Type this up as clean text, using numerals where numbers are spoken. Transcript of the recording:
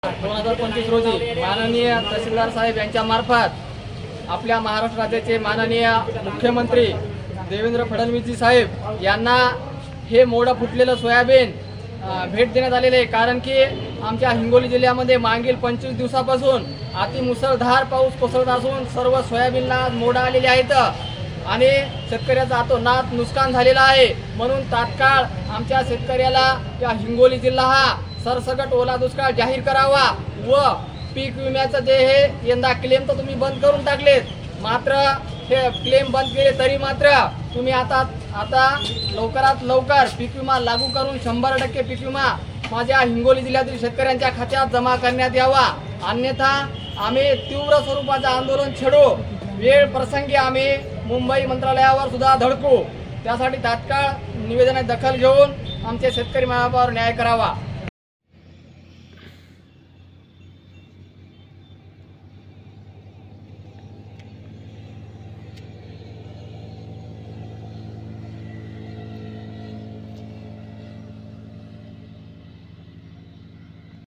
2025 रोजी माननीय तहसीलदार साहेब यांच्या मार्फत आपल्या महाराष्ट्र राज्याचे माननीय मुख्यमंत्री देवेंद्र फडणवीसजी साहेब यांना हे मोडं फुटलेलं सोयाबीन भेट देण्यात आलेले आहे। कारण की आमच्या हिंगोली जिल्ह्यामध्ये मागील 25 दिवसापासून अतिमुसळधार पाऊस कोसळत असून सर्व सोयाबीनला मोडं आलेले आहेत आणि शेतकऱ्याचा अतोनात नुकसान झालेलं आहे। म्हणून तात्काळ आमच्या शेतकऱ्याला या हिंगोली जिल्हा हा सरसकट ओला दुष्काळ जाहीर करावा व पीक विम्याचं जे हे यंदा क्लेम तर तुम्ही बंद करून टाकलेत, मात्र हे क्लेम बंद केले तरी मात्र तुम्ही आता लवकरात लवकर पीक विमा लागू करून 100% पीक विमा माझ्या हिंगोली जिल्ह्यातील शेतकऱ्यांच्या खात्यात जमा करण्यात यावा, अन्यथा आम्ही तीव्र स्वरूपाचं आंदोलन छेडू। वेळ प्रसंगी आम्ही मुंबई मंत्रालयावर सुद्धा धडकू। त्यासाठी तात्काळ निवेदनात दखल घेऊन आमच्या शेतकरी मालावर न्याय करावा।